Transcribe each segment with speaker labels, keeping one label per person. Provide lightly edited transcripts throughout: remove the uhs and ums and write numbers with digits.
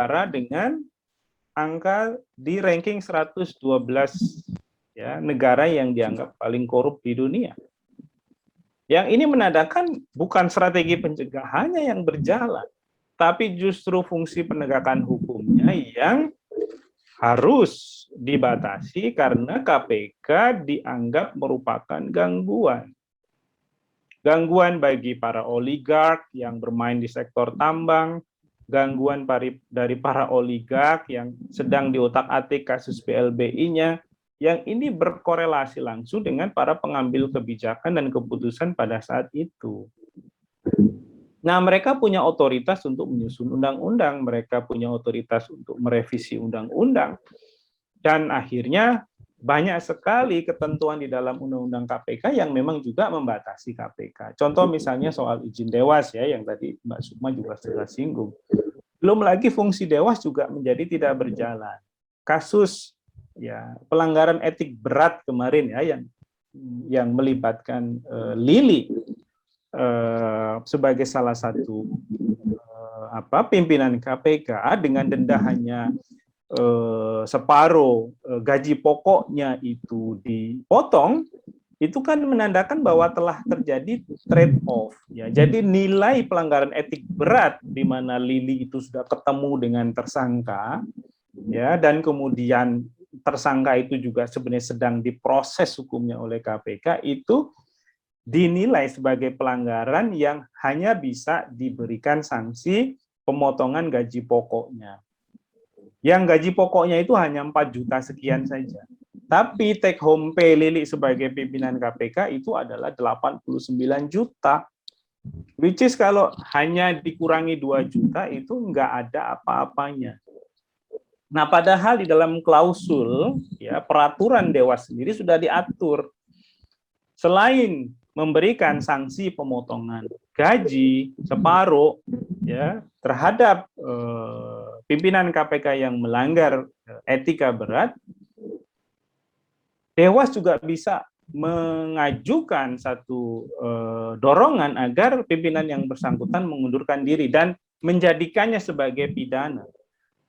Speaker 1: negara dengan angka di ranking 112 ya, negara yang dianggap paling korup di dunia. Yang ini menandakan bukan strategi pencegahannya yang berjalan, tapi justru fungsi penegakan hukumnya yang harus dibatasi karena KPK dianggap merupakan gangguan. Gangguan bagi para oligark yang bermain di sektor tambang, gangguan dari para oligark yang sedang diotak-atik kasus BLBI-nya, yang ini berkorelasi langsung dengan para pengambil kebijakan dan keputusan pada saat itu. Nah, mereka punya otoritas untuk menyusun undang-undang, mereka punya otoritas untuk merevisi undang-undang, dan akhirnya banyak sekali ketentuan di dalam undang-undang KPK yang memang juga membatasi KPK. Contoh misalnya soal izin dewas ya, yang tadi Mbak Sukma juga sudah singgung. Belum lagi fungsi dewas juga menjadi tidak berjalan. Kasus ya pelanggaran etik berat kemarin ya yang melibatkan Lili sebagai salah satu pimpinan KPK dengan denda hanya separuh gaji pokoknya itu dipotong, itu kan menandakan bahwa telah terjadi trade off ya. Jadi nilai pelanggaran etik berat di mana Lili itu sudah ketemu dengan tersangka ya, dan kemudian tersangka itu juga sebenarnya sedang diproses hukumnya oleh KPK, itu dinilai sebagai pelanggaran yang hanya bisa diberikan sanksi pemotongan gaji pokoknya. Yang gaji pokoknya itu hanya 4 juta sekian saja. Tapi take home pay Lili sebagai pimpinan KPK itu adalah 89 juta. Which is kalau hanya dikurangi 2 juta itu nggak ada apa-apanya. Nah, padahal di dalam klausul ya peraturan dewas sendiri sudah diatur. Selain memberikan sanksi pemotongan gaji separuh ya terhadap pimpinan KPK yang melanggar etika berat, Dewas juga bisa mengajukan satu dorongan agar pimpinan yang bersangkutan mengundurkan diri dan menjadikannya sebagai pidana.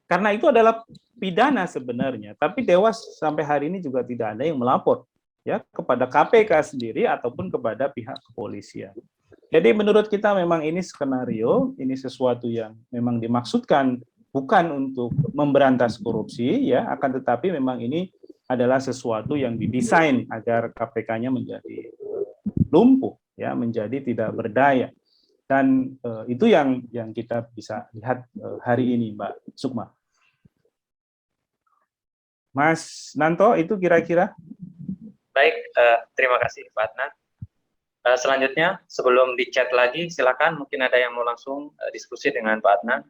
Speaker 1: Karena itu adalah pidana sebenarnya, tapi Dewas sampai hari ini juga tidak ada yang melapor ya kepada KPK sendiri ataupun kepada pihak kepolisian. Jadi menurut kita memang ini skenario, ini sesuatu yang memang dimaksudkan bukan untuk memberantas korupsi ya, akan tetapi memang ini adalah sesuatu yang didesain agar KPK-nya menjadi lumpuh ya, menjadi tidak berdaya. Dan itu yang kita bisa lihat hari ini, Mbak Sukma. Mas Nanto, itu kira-kira?
Speaker 2: Baik, terima kasih Pak Adnan. Selanjutnya, sebelum di chat lagi, silakan mungkin ada yang mau langsung diskusi dengan Pak Adnan.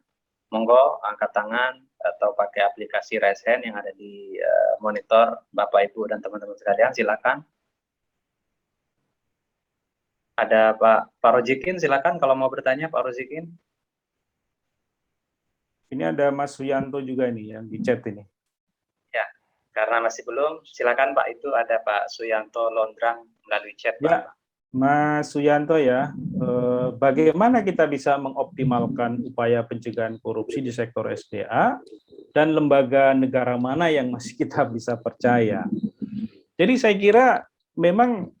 Speaker 2: Monggo, angkat tangan atau pakai aplikasi raise hand yang ada di monitor Bapak, Ibu, dan teman-teman sekalian, silakan. Ada Pak Rozikin, silakan kalau mau bertanya Pak Rozikin.
Speaker 1: Ini ada Mas Suyanto juga nih yang di chat ini.
Speaker 2: Ya, karena masih belum, silakan Pak, itu ada Pak Suyanto Londrang melalui chat.
Speaker 1: Ya, Pak. Mas Suyanto ya, bagaimana kita bisa mengoptimalkan upaya pencegahan korupsi di sektor SDA dan lembaga negara mana yang masih kita bisa percaya? Jadi saya kira memang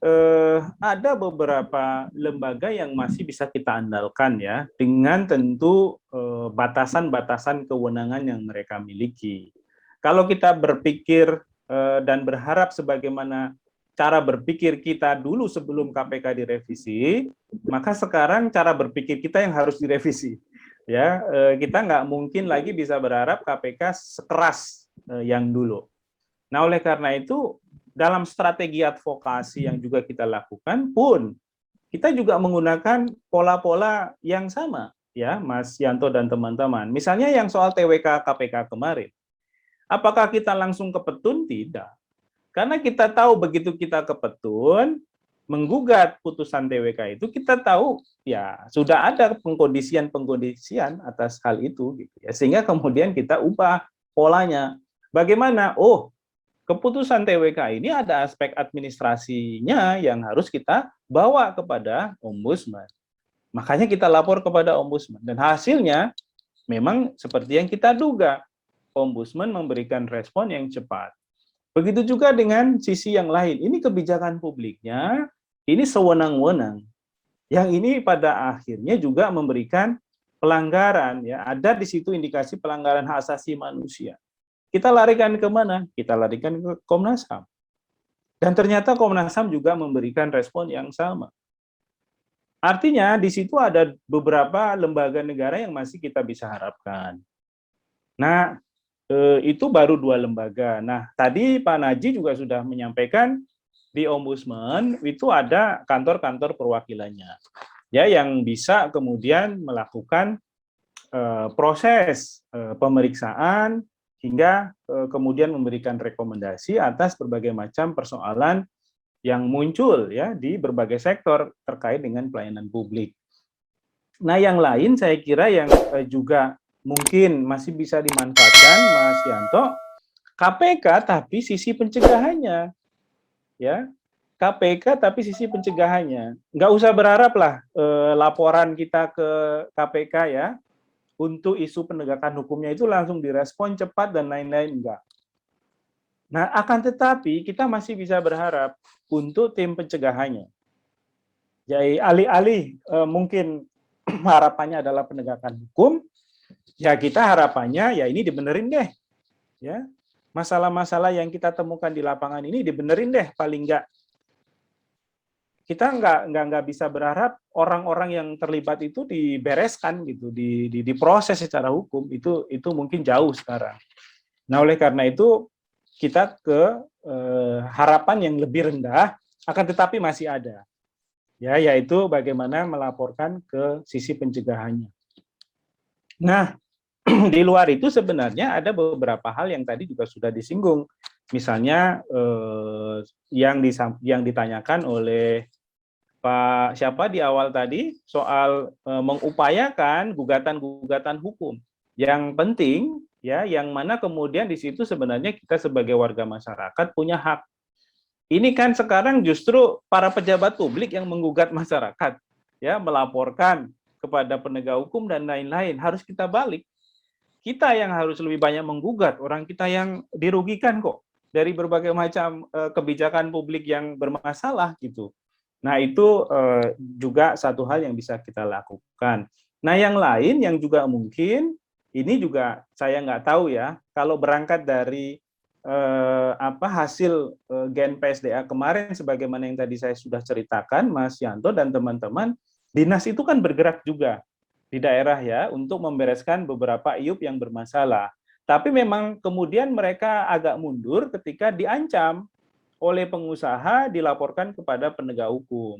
Speaker 1: ada beberapa lembaga yang masih bisa kita andalkan ya, dengan tentu batasan-batasan kewenangan yang mereka miliki. Kalau kita berpikir dan berharap sebagaimana cara berpikir kita dulu sebelum KPK direvisi, maka sekarang cara berpikir kita yang harus direvisi. Ya, kita nggak mungkin lagi bisa berharap KPK sekeras yang dulu. Nah, oleh karena itu, dalam strategi advokasi yang juga kita lakukan pun, kita juga menggunakan pola-pola yang sama, ya, Mas Yanto dan teman-teman. Misalnya yang soal TWK KPK kemarin. Apakah kita langsung ke petun? Tidak. Karena kita tahu begitu kita ke petun, menggugat putusan TWK itu, kita tahu ya sudah ada pengkondisian atas hal itu, gitu ya. Sehingga kemudian kita ubah polanya. Bagaimana? Oh, keputusan TWK ini ada aspek administrasinya yang harus kita bawa kepada Ombudsman. Makanya kita lapor kepada Ombudsman. Dan hasilnya memang seperti yang kita duga, Ombudsman memberikan respon yang cepat. Begitu juga dengan sisi yang lain. Ini kebijakan publiknya, ini sewenang-wenang. Yang ini pada akhirnya juga memberikan pelanggaran, ya. Ada di situ indikasi pelanggaran hak asasi manusia. Kita larikan ke mana? Kita larikan ke Komnas HAM. Dan ternyata Komnas HAM juga memberikan respon yang sama. Artinya di situ ada beberapa lembaga negara yang masih kita bisa harapkan. Nah, itu baru 2 lembaga. Nah, tadi Pak Naji juga sudah menyampaikan di Ombudsman itu ada kantor-kantor perwakilannya, ya, yang bisa kemudian melakukan proses pemeriksaan hingga kemudian memberikan rekomendasi atas berbagai macam persoalan yang muncul, ya, di berbagai sektor terkait dengan pelayanan publik. Nah, yang lain saya kira yang juga mungkin masih bisa dimanfaatkan, Mas Yanto, KPK tapi sisi pencegahannya, ya. KPK tapi sisi pencegahannya. Nggak usah berharap lah laporan kita ke KPK, ya, untuk isu penegakan hukumnya itu langsung direspon cepat dan lain-lain, enggak. Nah, akan tetapi kita masih bisa berharap untuk tim pencegahannya. Jadi alih-alih mungkin harapannya adalah penegakan hukum, ya kita harapannya ya ini dibenerin deh, ya, masalah-masalah yang kita temukan di lapangan ini dibenerin deh, paling enggak. Kita nggak bisa berharap orang-orang yang terlibat itu dibereskan gitu, diproses secara hukum, itu mungkin jauh sekarang. Nah, oleh karena itu kita ke harapan yang lebih rendah, akan tetapi masih ada, ya, yaitu bagaimana melaporkan ke sisi pencegahannya. Nah, di luar itu sebenarnya ada beberapa hal yang tadi juga sudah disinggung, misalnya yang ditanyakan oleh Pak siapa di awal tadi soal mengupayakan gugatan-gugatan hukum yang penting, ya, yang mana kemudian di situ sebenarnya kita sebagai warga masyarakat punya hak. Ini kan sekarang justru para pejabat publik yang menggugat masyarakat, ya, melaporkan kepada penegak hukum dan lain-lain. Harus kita balik. Kita yang harus lebih banyak menggugat, orang kita yang dirugikan kok dari berbagai macam kebijakan publik yang bermasalah gitu. Nah, itu juga satu hal yang bisa kita lakukan. Nah, yang lain yang juga mungkin, ini juga saya nggak tahu, ya, kalau berangkat dari hasil Gen PSDA kemarin, sebagaimana yang tadi saya sudah ceritakan, Mas Yanto dan teman-teman, dinas itu kan bergerak juga di daerah, ya, untuk membereskan beberapa IUP yang bermasalah. Tapi memang kemudian mereka agak mundur ketika diancam oleh pengusaha, dilaporkan kepada penegak hukum.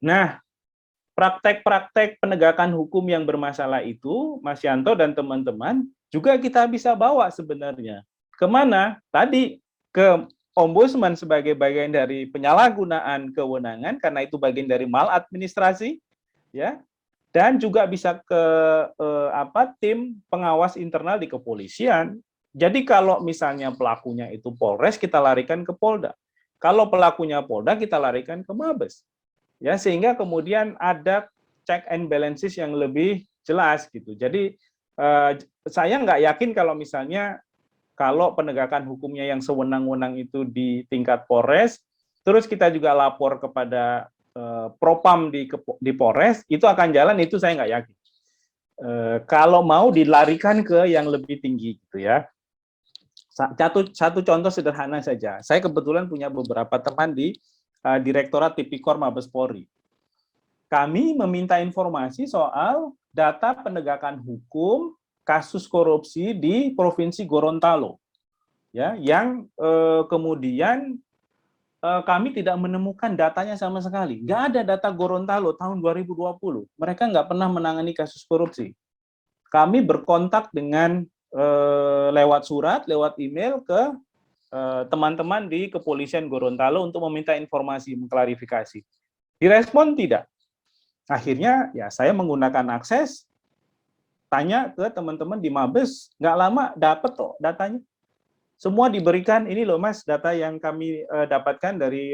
Speaker 1: Nah, praktek-praktek penegakan hukum yang bermasalah itu, Mas Yanto dan teman-teman, juga kita bisa bawa sebenarnya. Kemana? Tadi ke Ombudsman sebagai bagian dari penyalahgunaan kewenangan, karena itu bagian dari maladministrasi, ya, dan juga bisa ke tim pengawas internal di kepolisian. Jadi kalau misalnya pelakunya itu Polres, kita larikan ke Polda. Kalau pelakunya Polda, kita larikan ke Mabes, ya, sehingga kemudian ada check and balances yang lebih jelas gitu. Jadi saya nggak yakin kalau misalnya kalau penegakan hukumnya yang sewenang-wenang itu di tingkat Polres, terus kita juga lapor kepada Propam di Polres, itu akan jalan, itu saya nggak yakin. Kalau mau dilarikan ke yang lebih tinggi gitu, ya. Satu contoh sederhana saja. Saya kebetulan punya beberapa teman di Direktorat Tipikor Mabes Polri. Kami meminta informasi soal data penegakan hukum kasus korupsi di Provinsi Gorontalo, ya, yang kemudian kami tidak menemukan datanya sama sekali. Nggak ada data Gorontalo tahun 2020. Mereka nggak pernah menangani kasus korupsi. Kami berkontak dengan lewat surat, lewat email ke teman-teman di Kepolisian Gorontalo untuk meminta informasi, mengklarifikasi. Direspon tidak. Akhirnya ya saya menggunakan akses, tanya ke teman-teman di Mabes, nggak lama dapat kok datanya. Semua diberikan, ini loh Mas, data yang kami dapatkan dari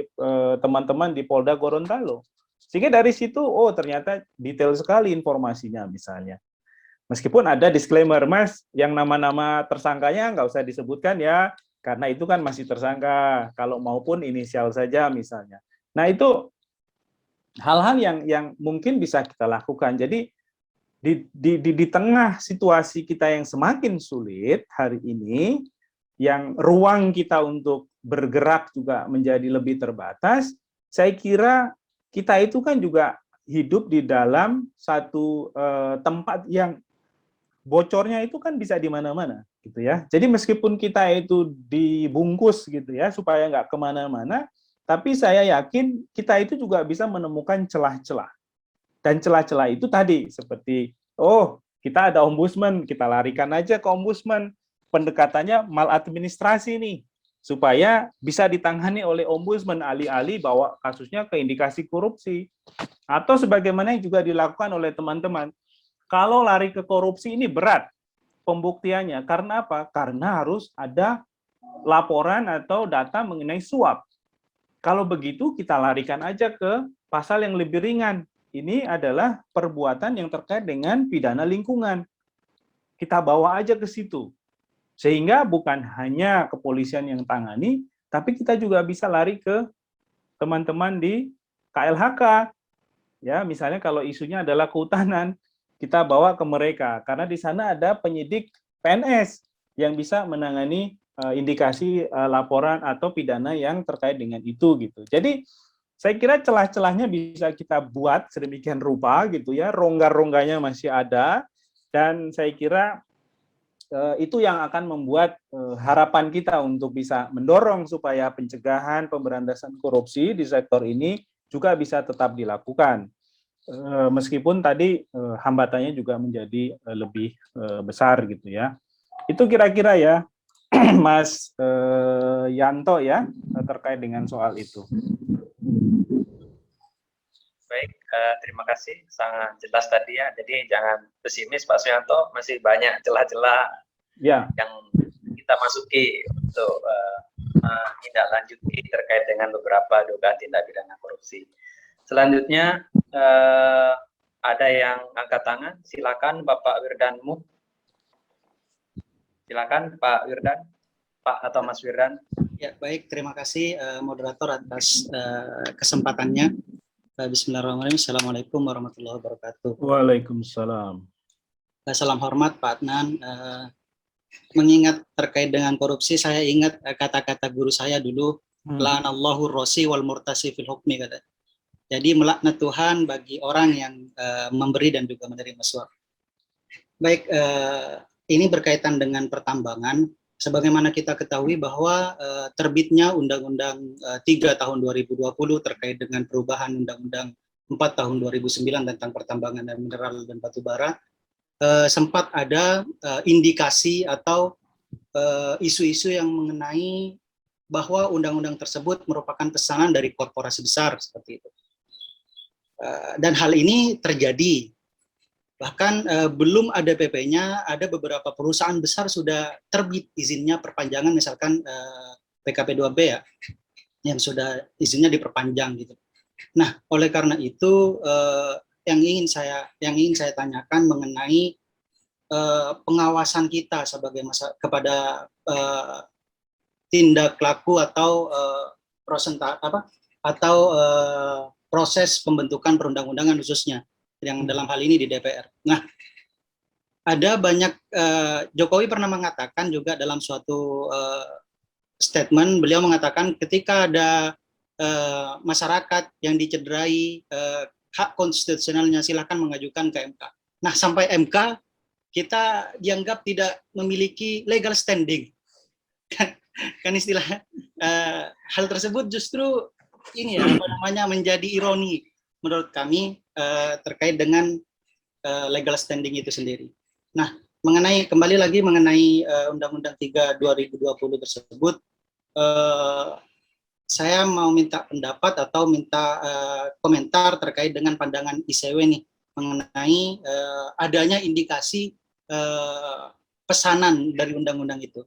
Speaker 1: teman-teman di Polda Gorontalo. Sehingga dari situ, oh ternyata detail sekali informasinya misalnya. Meskipun ada disclaimer, Mas, yang nama-nama tersangkanya nggak usah disebutkan ya, karena itu kan masih tersangka. Kalau maupun inisial saja misalnya. Nah itu hal-hal yang mungkin bisa kita lakukan. Jadi di tengah situasi kita yang semakin sulit hari ini, yang ruang kita untuk bergerak juga menjadi lebih terbatas, saya kira kita itu kan juga hidup di dalam satu tempat yang bocornya itu kan bisa di mana-mana, gitu ya. Jadi meskipun kita itu dibungkus gitu ya supaya nggak kemana-mana, tapi saya yakin kita itu juga bisa menemukan celah-celah. Dan celah-celah itu tadi seperti, oh kita ada ombudsman, kita larikan aja ke ombudsman. Pendekatannya maladministrasi nih, supaya bisa ditangani oleh ombudsman, alih-alih bawa kasusnya ke indikasi korupsi. Atau sebagaimana yang juga dilakukan oleh teman-teman, kalau lari ke korupsi ini berat pembuktiannya. Karena apa? Karena harus ada laporan atau data mengenai suap. Kalau begitu kita larikan aja ke pasal yang lebih ringan. Ini adalah perbuatan yang terkait dengan pidana lingkungan. Kita bawa aja ke situ. Sehingga bukan hanya kepolisian yang tangani, tapi kita juga bisa lari ke teman-teman di KLHK. Ya, misalnya kalau isunya adalah kehutanan, kita bawa ke mereka karena di sana ada penyidik PNS yang bisa menangani indikasi laporan atau pidana yang terkait dengan itu gitu. Jadi saya kira celah-celahnya bisa kita buat sedemikian rupa gitu ya, rongga-rongganya masih ada, dan saya kira itu yang akan membuat harapan kita untuk bisa mendorong supaya pencegahan pemberantasan korupsi di sektor ini juga bisa tetap dilakukan. Meskipun tadi hambatannya juga menjadi lebih besar gitu ya. Itu kira-kira ya, Mas Yanto ya, terkait dengan soal itu.
Speaker 2: Baik, terima kasih, sangat jelas tadi ya. Jadi jangan pesimis Pak Suyanto, masih banyak celah-celah
Speaker 1: ya
Speaker 2: yang kita masuki untuk menindaklanjuti terkait dengan beberapa dugaan tindak pidana korupsi. Selanjutnya ada yang angkat tangan, silakan Bapak Wirdanmu. Silakan Pak Wirdan, Pak atau Mas Wirdan.
Speaker 3: Ya, baik, terima kasih moderator atas kesempatannya. Bismillahirrahmanirrahim. Assalamualaikum warahmatullahi wabarakatuh.
Speaker 1: Waalaikumsalam.
Speaker 3: Salam hormat Pak Adnan. Mengingat terkait dengan korupsi, saya ingat kata-kata guru saya dulu, la'anallahu rosi wal murtasi fil hukmi, kata. Jadi melaknat Tuhan bagi orang yang memberi dan juga menerima suap. Baik, ini berkaitan dengan pertambangan. Sebagaimana kita ketahui bahwa terbitnya Undang-Undang 3 tahun 2020 terkait dengan perubahan Undang-Undang 4 tahun 2009 tentang pertambangan dan mineral dan batu bara, sempat ada indikasi atau isu-isu yang mengenai bahwa undang-undang tersebut merupakan pesanan dari korporasi besar seperti itu. Dan hal ini terjadi. Bahkan belum ada PP-nya, ada beberapa perusahaan besar sudah terbit izinnya perpanjangan, misalkan PKP2B ya, yang sudah izinnya diperpanjang gitu. Nah, oleh karena itu yang ingin saya tanyakan mengenai pengawasan kita sebagai kepada tindak laku atau proses pembentukan perundang-undangan khususnya yang dalam hal ini di DPR. Nah, ada banyak Jokowi pernah mengatakan juga dalam suatu statement, beliau mengatakan ketika ada masyarakat yang dicederai hak konstitusionalnya, silahkan mengajukan ke MK. Nah, sampai MK kita dianggap tidak memiliki legal standing. Kan istilah hal tersebut justru ini ya, menjadi ironi menurut kami terkait dengan legal standing itu sendiri. Nah, kembali lagi mengenai Undang-Undang 3 2020 tersebut, saya mau minta pendapat atau minta komentar terkait dengan pandangan ICW nih mengenai adanya indikasi pesanan dari undang-undang itu.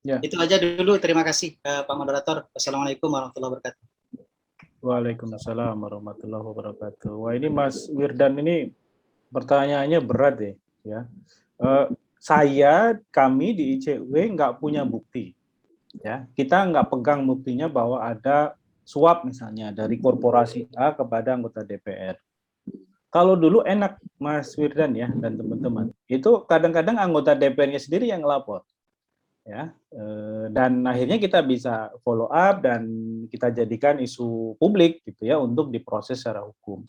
Speaker 3: Ya. Itu aja dulu, terima kasih Pak Moderator. Wassalamualaikum warahmatullahi wabarakatuh.
Speaker 1: Waalaikumsalam warahmatullahi wabarakatuh. Wah, ini Mas Wirdan ini pertanyaannya berat ya. ya. Kami di ICW nggak punya bukti, ya. Kita nggak pegang buktinya bahwa ada suap misalnya dari korporasi A kepada anggota DPR. Kalau dulu enak Mas Firdan ya dan teman-teman, itu kadang-kadang anggota DPR-nya sendiri yang ngelapor, ya, dan akhirnya kita bisa follow up dan kita jadikan isu publik gitu ya untuk diproses secara hukum.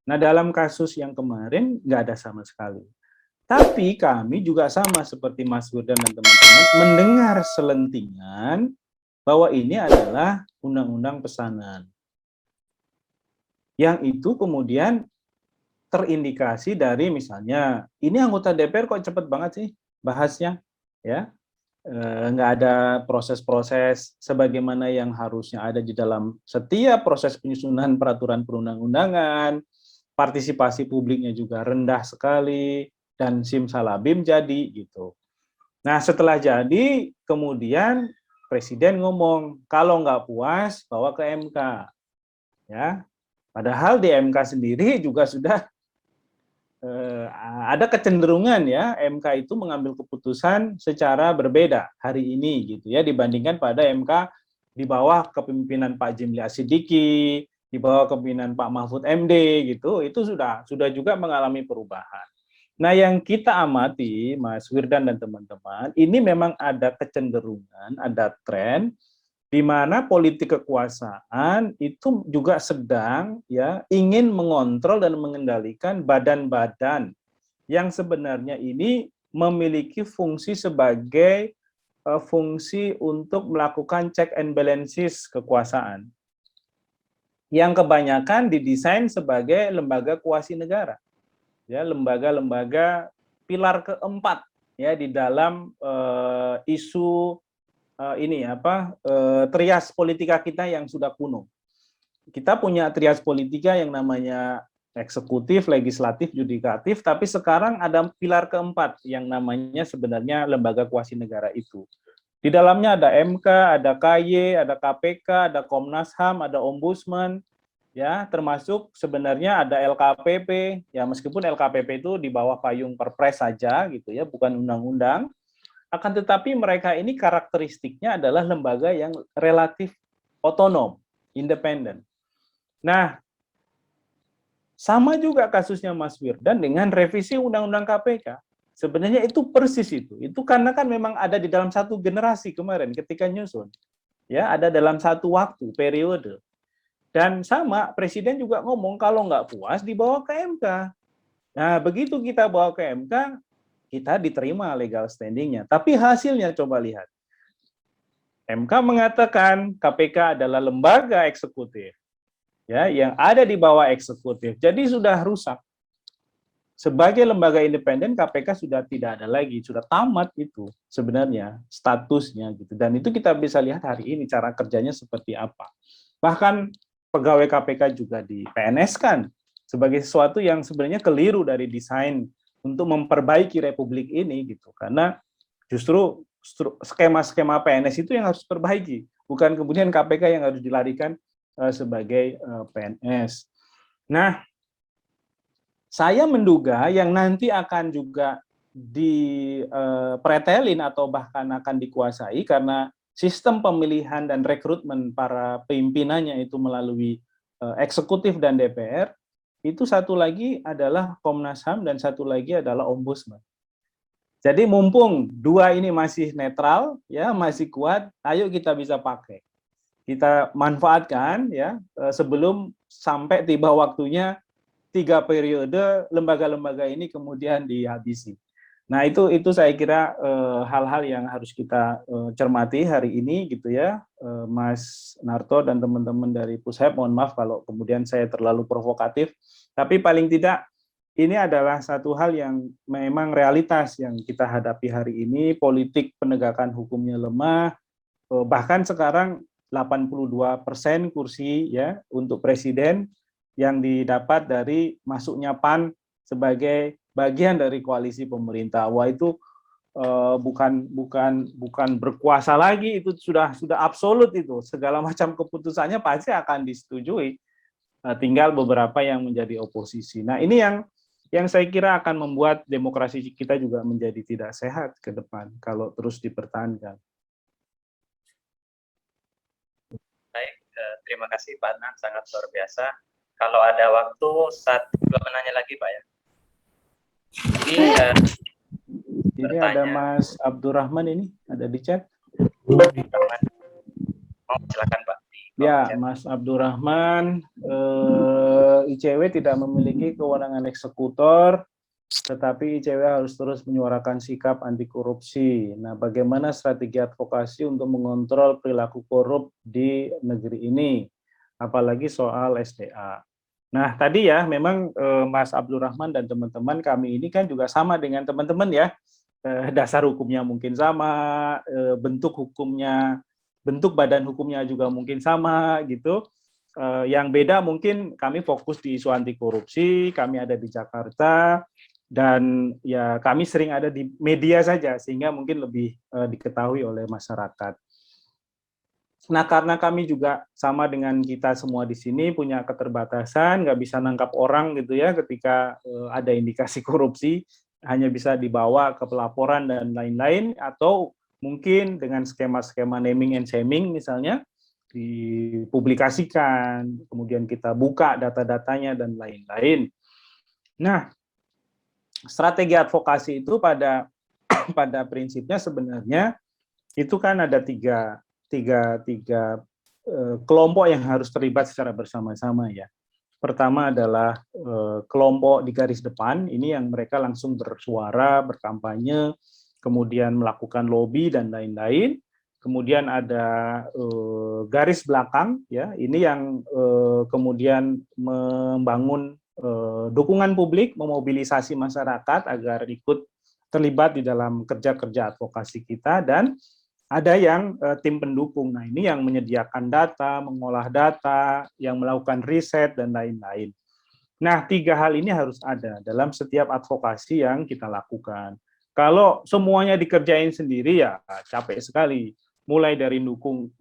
Speaker 1: Nah, dalam kasus yang kemarin nggak ada sama sekali. Tapi kami juga sama seperti Mas Firdan dan teman-teman mendengar selentingan bahwa ini adalah undang-undang pesanan. Yang itu kemudian terindikasi dari misalnya ini anggota DPR kok cepet banget sih bahasnya, ya. Nggak ada proses-proses sebagaimana yang harusnya ada di dalam setiap proses penyusunan peraturan perundang-undangan, partisipasi publiknya juga rendah sekali, dan simsalabim jadi gitu. Nah setelah jadi, kemudian Presiden ngomong, kalau nggak puas, bawa ke MK. Ya, padahal di MK sendiri juga sudah ada kecenderungan ya MK itu mengambil keputusan secara berbeda hari ini gitu ya dibandingkan pada MK di bawah kepemimpinan Pak Jimli Asidiki, di bawah kepemimpinan Pak Mahfud MD gitu, itu sudah juga mengalami perubahan. Nah, yang kita amati Mas Firdan dan teman-teman, ini memang ada kecenderungan, ada tren di mana politik kekuasaan itu juga sedang ya ingin mengontrol dan mengendalikan badan-badan yang sebenarnya ini memiliki fungsi sebagai fungsi untuk melakukan check and balances kekuasaan yang kebanyakan didesain sebagai lembaga kuasi negara, ya, lembaga-lembaga pilar keempat ya di dalam isu trias politika kita yang sudah kuno. Kita punya trias politika yang namanya eksekutif, legislatif, yudikatif, tapi sekarang ada pilar keempat yang namanya sebenarnya lembaga kuasi negara itu. Di dalamnya ada MK, ada KY, ada KPK, ada Komnas HAM, ada Ombudsman, ya, termasuk sebenarnya ada LKPP, ya meskipun LKPP itu di bawah payung Perpres saja gitu ya, bukan undang-undang. Akan tetapi mereka ini karakteristiknya adalah lembaga yang relatif otonom, independen. Nah, sama juga kasusnya Mas Firdan dengan revisi Undang-Undang KPK. Sebenarnya itu persis itu. Itu karena kan memang ada di dalam satu generasi kemarin ketika nyusun. Ya, ada dalam satu waktu, periode. Dan sama, Presiden juga ngomong kalau nggak puas dibawa ke MK. Nah, begitu kita bawa ke MK, kita diterima legal standing-nya. Tapi hasilnya coba lihat. MK mengatakan KPK adalah lembaga eksekutif, ya, yang ada di bawah eksekutif. Jadi sudah rusak. Sebagai lembaga independen, KPK sudah tidak ada lagi, sudah tamat itu sebenarnya statusnya gitu. Dan itu kita bisa lihat hari ini cara kerjanya seperti apa. Bahkan pegawai KPK juga di PNS-kan sebagai sesuatu yang sebenarnya keliru dari desain untuk memperbaiki republik ini gitu, karena justru skema-skema PNS itu yang harus diperbaiki, bukan kemudian KPK yang harus dilarikan sebagai PNS. Nah, saya menduga yang nanti akan juga dipretelin atau bahkan akan dikuasai karena sistem pemilihan dan rekrutmen para pimpinannya itu melalui eksekutif dan DPR. Itu satu lagi adalah Komnas HAM dan satu lagi adalah Ombudsman. Jadi mumpung dua ini masih netral, ya masih kuat, ayo kita bisa pakai, kita manfaatkan ya sebelum sampai tiba waktunya 3 periode lembaga-lembaga ini kemudian dihabisi. Nah itu saya kira hal-hal yang harus kita cermati hari ini gitu ya, Mas Narto dan teman-teman dari Pushab, mohon maaf kalau kemudian saya terlalu provokatif, tapi paling tidak ini adalah satu hal yang memang realitas yang kita hadapi hari ini. Politik penegakan hukumnya lemah, bahkan sekarang 82% kursi ya untuk presiden yang didapat dari masuknya PAN sebagai bagian dari koalisi pemerintah. Wah itu bukan berkuasa lagi, itu sudah absolut itu. Segala macam keputusannya pasti akan disetujui. Tinggal beberapa yang menjadi oposisi. Nah, ini yang yang saya kira akan membuat demokrasi kita juga menjadi tidak sehat ke depan kalau terus dipertahankan.
Speaker 2: Baik, terima kasih Pak Adnan, sangat luar biasa. Kalau ada waktu, dua menanya lagi Pak ya.
Speaker 1: Ini ada Mas Abdurrahman ini, ada di chat.
Speaker 2: Silakan Pak.
Speaker 1: Ya, Mas Abdurrahman, ICW tidak memiliki kewenangan eksekutor, tetapi ICW harus terus menyuarakan sikap anti korupsi. Nah, bagaimana strategi advokasi untuk mengontrol perilaku korup di negeri ini, apalagi soal SDA. Nah, tadi ya, memang Mas Abdurrahman dan teman-teman kami ini kan juga sama dengan teman-teman ya, dasar hukumnya mungkin sama, bentuk hukumnya, bentuk badan hukumnya juga mungkin sama gitu. Yang beda mungkin kami fokus di isu anti korupsi, kami ada di Jakarta, dan ya kami sering ada di media saja sehingga mungkin lebih diketahui oleh masyarakat. Nah, karena kami juga sama dengan kita semua di sini punya keterbatasan, nggak bisa nangkap orang gitu ya ketika ada indikasi korupsi, hanya bisa dibawa ke pelaporan dan lain-lain, atau mungkin dengan skema-skema naming and shaming misalnya, dipublikasikan, kemudian kita buka data-datanya dan lain-lain. Nah, strategi advokasi itu pada prinsipnya sebenarnya itu kan ada tiga kelompok yang harus terlibat secara bersama-sama ya. Pertama adalah kelompok di garis depan, ini yang mereka langsung bersuara, berkampanye, kemudian melakukan lobby dan lain-lain. Kemudian ada garis belakang, ya, ini yang kemudian membangun dukungan publik, memobilisasi masyarakat agar ikut terlibat di dalam kerja-kerja advokasi kita, dan ada yang tim pendukung. Nah, ini yang menyediakan data, mengolah data, yang melakukan riset, dan lain-lain. Nah, tiga hal ini harus ada dalam setiap advokasi yang kita lakukan. Kalau semuanya dikerjain sendiri, ya capek sekali. Mulai dari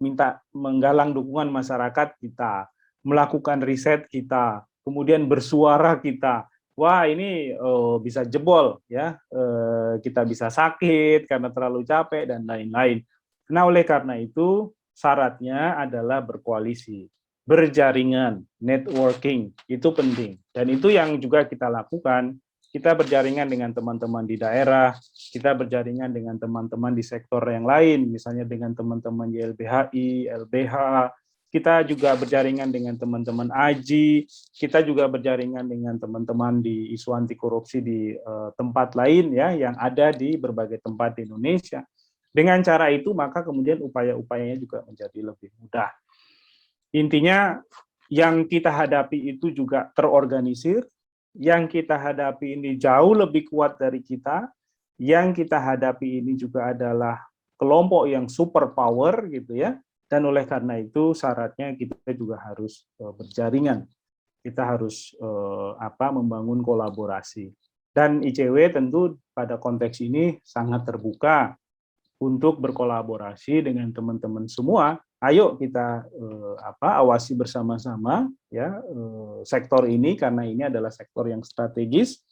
Speaker 1: minta menggalang dukungan masyarakat kita, melakukan riset kita, kemudian bersuara kita. Wah, ini bisa jebol, ya. Kita bisa sakit karena terlalu capek dan lain-lain. Nah, oleh karena itu syaratnya adalah berkoalisi, berjaringan, networking, itu penting. Dan itu yang juga kita lakukan. Kita berjaringan dengan teman-teman di daerah, kita berjaringan dengan teman-teman di sektor yang lain, misalnya dengan teman-teman YLBHI, LBH, kita juga berjaringan dengan teman-teman AJI, kita juga berjaringan dengan teman-teman di isu anti korupsi di tempat lain ya, yang ada di berbagai tempat di Indonesia. Dengan cara itu, maka kemudian upaya-upayanya juga menjadi lebih mudah. Intinya, yang kita hadapi itu juga terorganisir, yang kita hadapi ini jauh lebih kuat dari kita, yang kita hadapi ini juga adalah kelompok yang super power gitu ya, dan oleh karena itu syaratnya kita juga harus berjaringan, kita harus membangun kolaborasi. Dan ICW tentu pada konteks ini sangat terbuka untuk berkolaborasi dengan teman-teman semua. Ayo kita awasi bersama-sama ya sektor ini, karena ini adalah sektor yang strategis,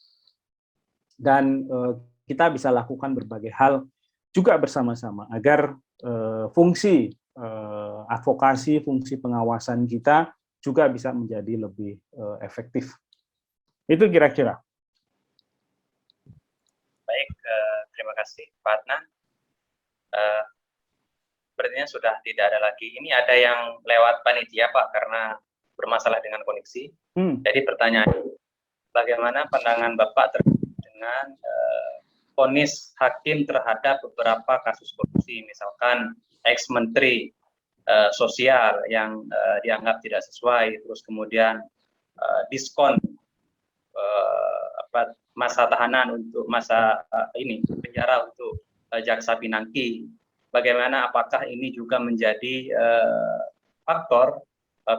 Speaker 1: dan kita bisa lakukan berbagai hal juga bersama-sama agar fungsi advokasi, fungsi pengawasan kita juga bisa menjadi lebih efektif. Itu kira-kira.
Speaker 2: Baik, terima kasih Pak Adnan. Sepertinya sudah tidak ada lagi. Ini ada yang lewat panitia Pak, karena bermasalah dengan koneksi. Jadi pertanyaan, bagaimana pandangan Bapak terkait dengan vonis hakim terhadap beberapa kasus korupsi, misalkan ex-menteri sosial yang dianggap tidak sesuai, terus kemudian diskon masa tahanan untuk masa penjara untuk Jaksa Pinangki. Bagaimana, apakah ini juga menjadi faktor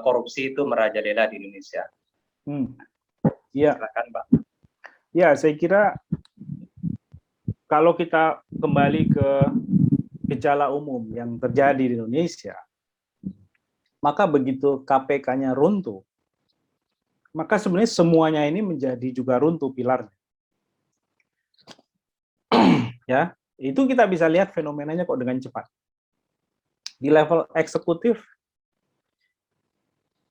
Speaker 2: korupsi itu merajalela di Indonesia?
Speaker 1: Ya.
Speaker 2: Silakan Pak.
Speaker 1: Ya, saya kira kalau kita kembali ke gejala umum yang terjadi di Indonesia, maka begitu KPK-nya runtuh, maka sebenarnya semuanya ini menjadi juga runtuh pilarnya. Ya, itu kita bisa lihat fenomenanya kok dengan cepat. Di level eksekutif,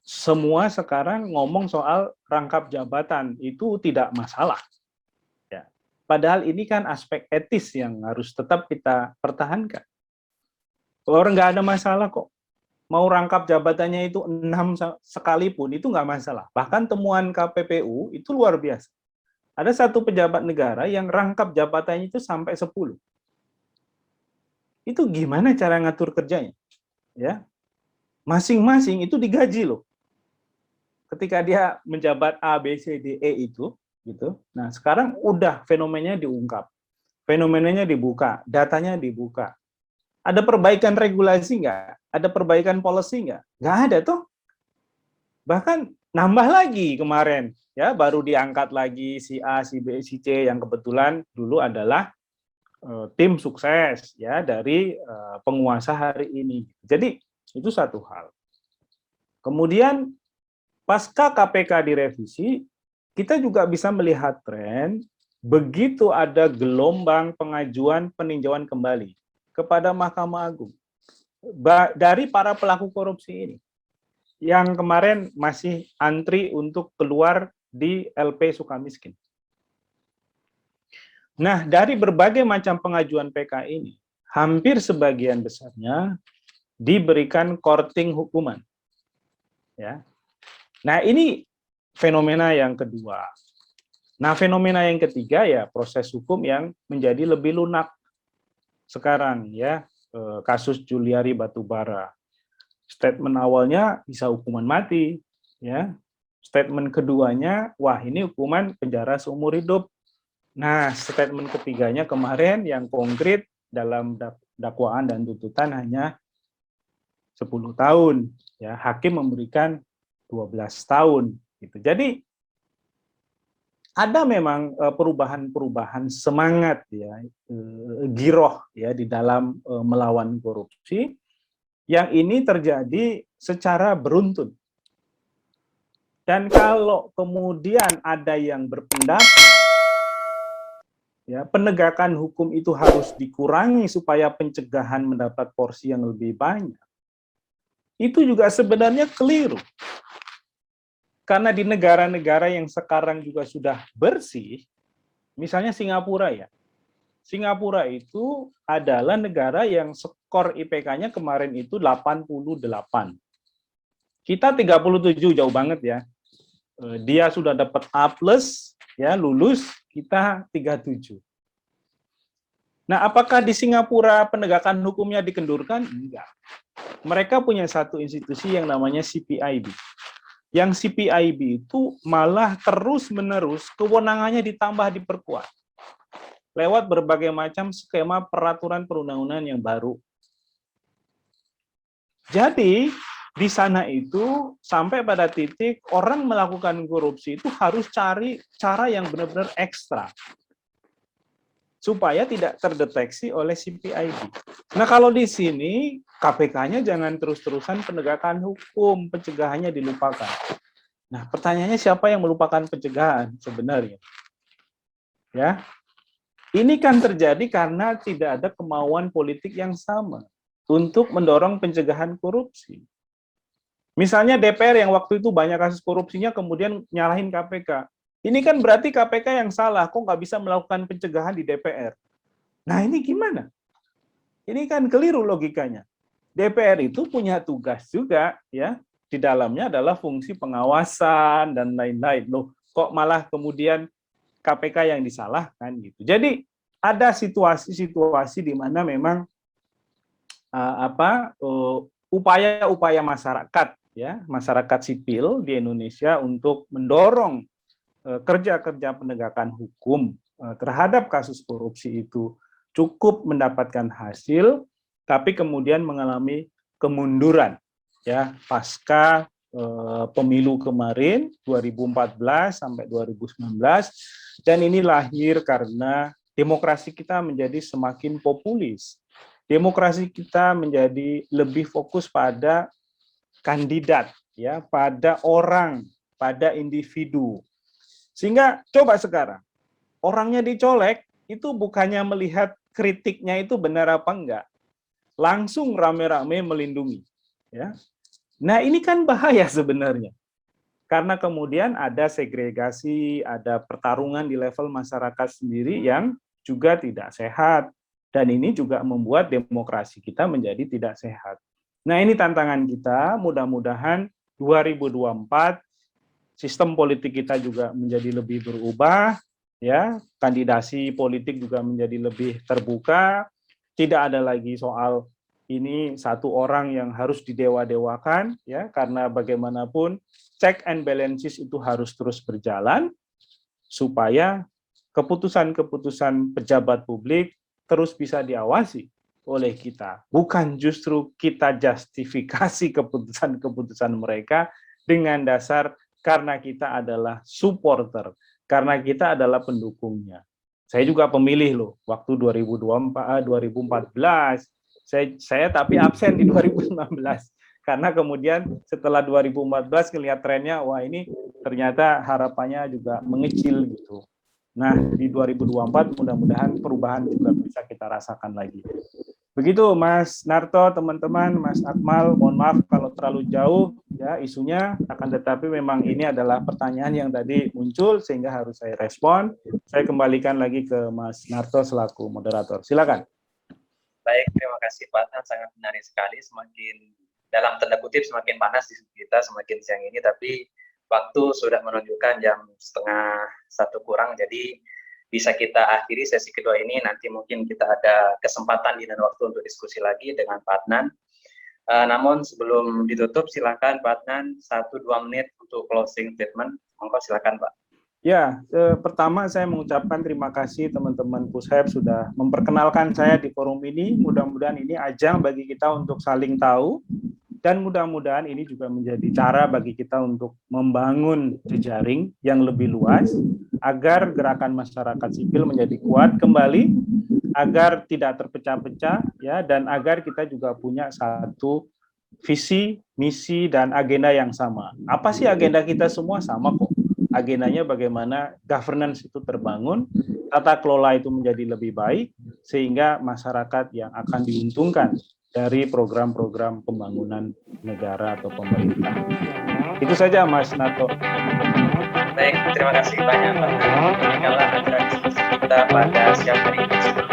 Speaker 1: semua sekarang ngomong soal rangkap jabatan, itu tidak masalah. Ya. Padahal ini kan aspek etis yang harus tetap kita pertahankan. Orang nggak ada masalah kok. Mau rangkap jabatannya itu 6 sekalipun, itu nggak masalah. Bahkan temuan KPPU itu luar biasa. Ada satu pejabat negara yang rangkap jabatannya itu sampai 10. Itu gimana cara ngatur kerjanya? Ya, masing-masing itu digaji loh. Ketika dia menjabat A, B, C, D, E itu, gitu. Nah, sekarang udah fenomenanya diungkap, fenomenanya dibuka, datanya dibuka. Ada perbaikan regulasi nggak? Ada perbaikan policy nggak? Nggak ada tuh. Bahkan nambah lagi kemarin, ya baru diangkat lagi si A, si B, si C yang kebetulan dulu adalah tim sukses ya dari penguasa hari ini. Jadi itu satu hal. Kemudian pasca KPK direvisi, kita juga bisa melihat tren begitu ada gelombang pengajuan peninjauan kembali kepada Mahkamah Agung dari para pelaku korupsi ini, yang kemarin masih antri untuk keluar di LP Sukamiskin. Nah, dari berbagai macam pengajuan PK ini, hampir sebagian besarnya diberikan korting hukuman. Ya. Nah, ini fenomena yang kedua. Nah, fenomena yang ketiga ya proses hukum yang menjadi lebih lunak sekarang ya, kasus Juliari Batubara. Statement awalnya bisa hukuman mati, ya. Statement keduanya, wah ini hukuman penjara seumur hidup. Nah, statement ketiganya kemarin yang konkret dalam dakwaan dan tuntutan hanya 10 tahun, ya. Hakim memberikan 12 tahun, gitu. Jadi ada memang perubahan-perubahan semangat ya, giroh ya di dalam melawan korupsi, yang ini terjadi secara beruntun. Dan kalau kemudian ada yang berpendapat ya penegakan hukum itu harus dikurangi supaya pencegahan mendapat porsi yang lebih banyak, itu juga sebenarnya keliru. Karena di negara-negara yang sekarang juga sudah bersih, misalnya Singapura ya, Singapura itu adalah negara yang skor IPK-nya kemarin itu 88. Kita 37, jauh banget ya. Dia sudah dapat A+, ya lulus, kita 37. Nah, apakah di Singapura penegakan hukumnya dikendurkan? Enggak. Mereka punya satu institusi yang namanya CPIB. Yang CPIB itu malah terus-menerus kewenangannya ditambah diperkuat lewat berbagai macam skema peraturan perundang-undangan yang baru. Jadi di sana itu sampai pada titik orang melakukan korupsi itu harus cari cara yang benar-benar ekstra supaya tidak terdeteksi oleh CPIB. Nah, kalau di sini KPK-nya jangan terus-terusan penegakan hukum, pencegahannya dilupakan. Nah, pertanyaannya siapa yang melupakan pencegahan sebenarnya? Ya. Ini kan terjadi karena tidak ada kemauan politik yang sama untuk mendorong pencegahan korupsi. Misalnya DPR yang waktu itu banyak kasus korupsinya kemudian nyalahin KPK. Ini kan berarti KPK yang salah, kok nggak bisa melakukan pencegahan di DPR. Nah ini gimana? Ini kan keliru logikanya. DPR itu punya tugas juga, ya, di dalamnya adalah fungsi pengawasan dan lain-lain. Loh, kok malah kemudian KPK yang disalahkan gitu. Jadi ada situasi-situasi di mana memang upaya-upaya masyarakat ya, masyarakat sipil di Indonesia untuk mendorong kerja-kerja penegakan hukum terhadap kasus korupsi itu cukup mendapatkan hasil, tapi kemudian mengalami kemunduran ya pasca pemilu kemarin 2014 sampai 2019, dan ini lahir karena demokrasi kita menjadi semakin populis. Demokrasi kita menjadi lebih fokus pada kandidat ya, pada orang pada individu. Sehingga coba sekarang, orangnya dicolek, itu bukannya melihat kritiknya itu benar apa enggak. Langsung rame-rame melindungi. Ya. Nah ini kan bahaya sebenarnya. Karena kemudian ada segregasi, ada pertarungan di level masyarakat sendiri yang juga tidak sehat. Dan ini juga membuat demokrasi kita menjadi tidak sehat. Nah ini tantangan kita, mudah-mudahan 2024 sistem politik kita juga menjadi lebih berubah, ya, kandidasi politik juga menjadi lebih terbuka, tidak ada lagi soal ini satu orang yang harus didewa-dewakan, ya, karena bagaimanapun check and balances itu harus terus berjalan supaya keputusan-keputusan pejabat publik terus bisa diawasi oleh kita. Bukan justru kita justifikasi keputusan-keputusan mereka dengan dasar karena kita adalah supporter, karena kita adalah pendukungnya. Saya juga pemilih loh, waktu 2014, saya tapi absen di 2016. Karena kemudian setelah 2014 ngelihat trennya, wah ini ternyata harapannya juga mengecil gitu. Nah, di 2024 mudah-mudahan perubahan juga bisa kita rasakan lagi. Begitu Mas Narto, teman-teman, Mas Akmal, mohon maaf kalau terlalu jauh ya isunya, akan tetapi memang ini adalah pertanyaan yang tadi muncul sehingga harus saya respon. Saya kembalikan lagi ke Mas Narto selaku moderator. Silakan.
Speaker 2: Baik, terima kasih Pak Adnan, sangat menarik sekali. Semakin dalam tanda kutip semakin panas di kita semakin siang ini, tapi waktu sudah menunjukkan jam 12:30 kurang, jadi bisa kita akhiri sesi kedua ini. Nanti mungkin kita ada kesempatan di lain waktu untuk diskusi lagi dengan Pak Adnan. Namun sebelum ditutup, silakan Pak Adnan 1-2 menit untuk closing statement. Monggo silakan Pak.
Speaker 1: Ya, pertama saya mengucapkan terima kasih teman-teman Pushab sudah memperkenalkan saya di forum ini. Mudah-mudahan ini ajang bagi kita untuk saling tahu. Dan mudah-mudahan ini juga menjadi cara bagi kita untuk membangun jejaring yang lebih luas agar gerakan masyarakat sipil menjadi kuat kembali, agar tidak terpecah-pecah, ya, dan agar kita juga punya satu visi, misi, dan agenda yang sama. Apa sih agenda kita semua? Sama kok. Agendanya bagaimana governance itu terbangun, tata kelola itu menjadi lebih baik, sehingga masyarakat yang akan diuntungkan dari program-program pembangunan negara atau pemerintah. Itu saja Mas Narto.
Speaker 2: Baik, terima kasih banyak Pak. Demikianlah acara diskusi kita pada siang hari ini.